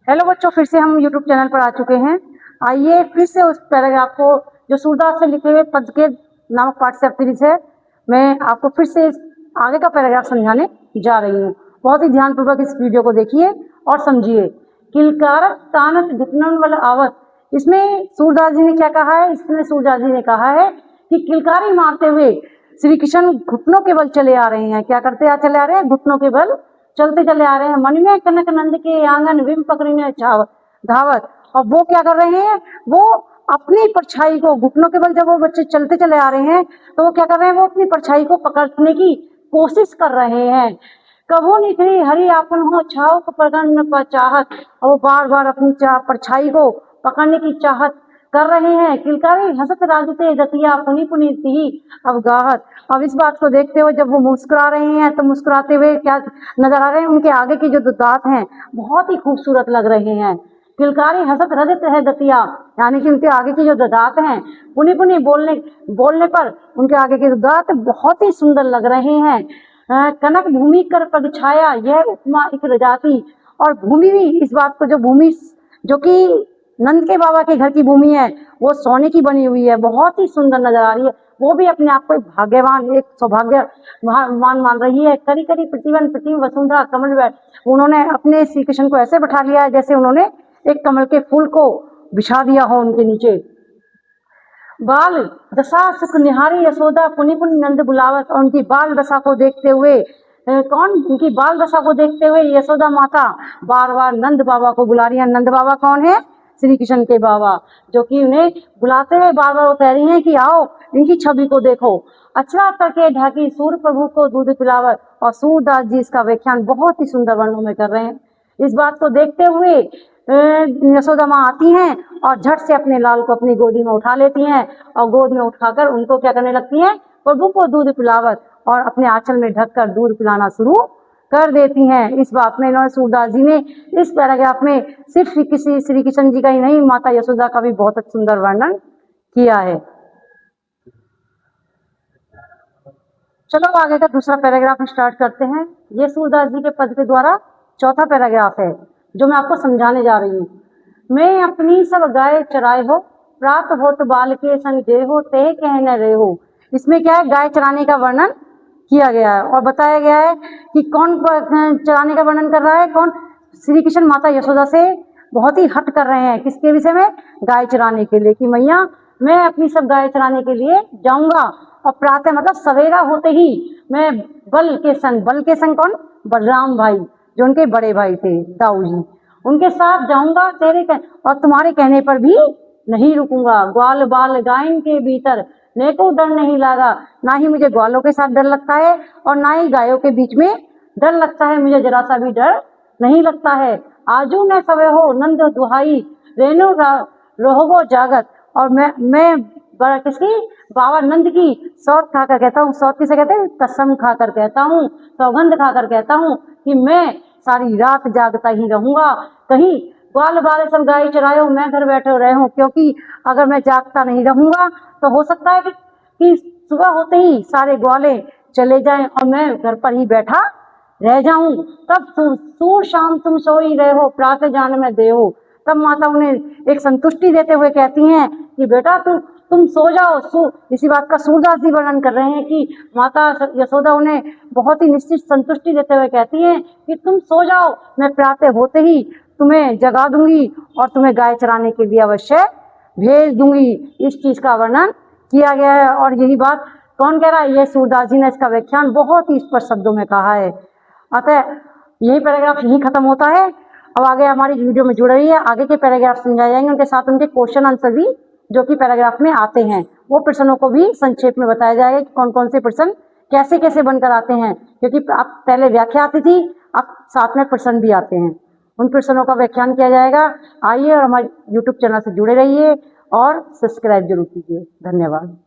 Hello बच्चों, फिर से हम यूट्यूब चैनल पर आ चुके हैं। आइए फिर से उस पैराग्राफ को जो सूरदास से लिखे हुए पद के नामक पाठ से सीरीज है, मैं आपको फिर से आगे का पैराग्राफ समझाने जा रही हूँ। बहुत ही ध्यानपूर्वक इस वीडियो को देखिए और समझिए। किलकारत तानत घुटनन वाला आवत, इसमें सूरदास जी ने क्या कहा है? इसमें सूरदास जी ने कहा है कि किलकारी मारते हुए श्री कृष्ण घुटनों के बल चले आ रहे हैं। क्या करते चले आ रहे हैं? घुटनों के बल चलते चले आ रहे हैं। मन में कनक नंद के आंगन विम पकड़ने धावत, और वो क्या कर रहे हैं? वो अपनी परछाई को घुटनों के बल, जब वो बच्चे चलते चले आ रहे हैं तो वो क्या कर रहे हैं? वो अपनी परछाई को पकड़ने की कोशिश कर रहे हैं। कबो निकली हरि आपन हो छाव पकड़न चाहत, और वो बार बार अपनी परछाई को पकड़ने की चाहत कर रहे हैं। किलकारी हसत राजते दतिया पुनी पुनी ही अवगाहत। अब इस बात को देखते हुए जब वो मुस्कुरा रहे हैं तो मुस्कुराते हुए क्या नजर आ रहे हैं? उनके आगे की जो दांत हैं बहुत ही खूबसूरत लग रहे हैं। किलकारी हसत रजत है दतिया, यानी कि उनके आगे की जो दांत हैं पुनी पुनी बोलने पर उनके आगे के दांत बहुत ही सुंदर लग रहे हैं। कनक भूमि कर पग छाया, यह उपमा एक रजाती। और भूमि भी, इस बात को, जो भूमि जो कि नंद के बाबा के घर की भूमि है वो सोने की बनी हुई है, बहुत ही सुंदर नजर आ रही है। वो भी अपने आप को भाग्यवान, एक सौभाग्यवान मान रही है। करी करी प्रतिवन प्रतिम वसुंधरा कमल बैठ, उन्होंने अपने श्री कृष्ण को ऐसे बैठा लिया है जैसे उन्होंने एक कमल के फूल को बिछा दिया हो उनके नीचे। बाल दशा सुख निहारी यशोदा पुनि पुनि नंद बुलावत, और उनकी बाल दशा को देखते हुए उनकी बाल दशा को देखते हुए यशोदा माता बार बार नंद बाबा को बुला रही है। नंद बाबा कौन है? श्री कृष्ण के बाबा, जो कि उन्हें बुलाते हुए बार बार वो कह रही हैं कि आओ इनकी छवि को देखो। अचरा करके ढाकी सूर्य प्रभु को दूध पिलावत, और सूरदास जी इसका व्याख्यान बहुत ही सुंदर वर्णों में कर रहे हैं। इस बात को देखते हुए यशोदा माँ आती हैं और झट से अपने लाल को अपनी गोदी में उठा लेती हैं, और गोद में उठाकर उनको क्या करने लगती हैं? प्रभु को दूध पिलावत, और अपने आंचल में ढककर दूध पिलाना शुरू कर देती हैं। इस बात में इन्होंने सूरदास जी ने इस पैराग्राफ में सिर्फ किसी श्री कृष्ण जी का ही नहीं, माता यशोदा का भी बहुत सुंदर वर्णन किया है। चलो आगे का दूसरा पैराग्राफ स्टार्ट करते हैं। ये सूरदास जी के पद के द्वारा चौथा पैराग्राफ है जो मैं आपको समझाने जा रही हूँ। मैं अपनी सब गाय चराए हो, प्राप्त हो तो बाल के संग दे हो, ते कह न रहे हो। इसमें क्या है? गाय चराने का वर्णन किया गया है और बताया गया है कि कौन चराने का वर्णन कर रहा है? कौन? श्री कृष्ण माता यशोदा से बहुत ही हट कर रहे हैं। किसके विषय में? गाय चराने के लिए, कि मैया मैं अपनी सब गाय चराने के लिए जाऊंगा, और प्रातः मतलब सवेरा होते ही मैं बल के संग कौन? बलराम भाई, जो उनके बड़े भाई थे दाऊ जी, उनके साथ जाऊंगा और तुम्हारे कहने पर भी नहीं रुकूंगा। ग्वाल बाल गायन के भीतर नेको डर नहीं लगा, ना ही मुझे ग्वालों के साथ डर लगता है और ना ही गायों के बीच में डर लगता है, मुझे जरा सा भी डर नहीं लगता है। आजू न सवे हो नंद दुहाई, रेणु रोहगो जागत, और मैं बड़ा किसकी? बाबा नंद की सौत खाकर कहता हूँ। सौत किसे कहते हैं? कसम खाकर कहता हूँ, सौगंध खाकर कहता हूँ कि मैं सारी रात जागता ही रहूंगा। कहीं ग्वाल बाल सब गाय चराए हो, मैं घर बैठे रहे हूँ, क्योंकि अगर मैं जागता नहीं रहूंगा तो हो सकता है कि सुबह होते ही सारे ग्वाले चले जाएं और मैं घर पर ही बैठा रह जाऊं। तब सूर शाम तुम सोई रहे हो, प्रातः जान में दे हो। तब माता उन्हें एक संतुष्टि देते हुए कहती हैं कि बेटा तुम सो जाओ। इसी बात का सूरदास जी वर्णन कर रहे हैं कि माता यशोदा उन्हें बहुत ही निश्चित संतुष्टि देते हुए कहती हैं कि तुम सो जाओ, मैं प्रातः होते ही तुम्हें जगा दूंगी और तुम्हें गाय चराने के लिए अवश्य भेज दूंगी। इस चीज का वर्णन किया गया है। और यही बात कौन कह रहा है? ये सूरदास जी ने इसका व्याख्यान बहुत ही स्पष्ट शब्दों में कहा है। अतः यही पैराग्राफ यही खत्म होता है। अब आगे हमारी वीडियो में जुड़ रही है, आगे के पैराग्राफ समझाए जाएंगे, उनके साथ उनके क्वेश्चन आंसर भी जो कि पैराग्राफ में आते हैं, वो प्रश्नों को भी संक्षेप में बताया जाएगा कि कौन कौन से प्रश्न कैसे कैसे बनकर आते हैं। क्योंकि आप पहले व्याख्या आती थी, अब साथ में प्रश्न भी आते हैं, उन प्रश्नों का व्याख्यान किया जाएगा। आइए और हमारे यूट्यूब चैनल से जुड़े रहिए और सब्सक्राइब जरूर कीजिए। धन्यवाद।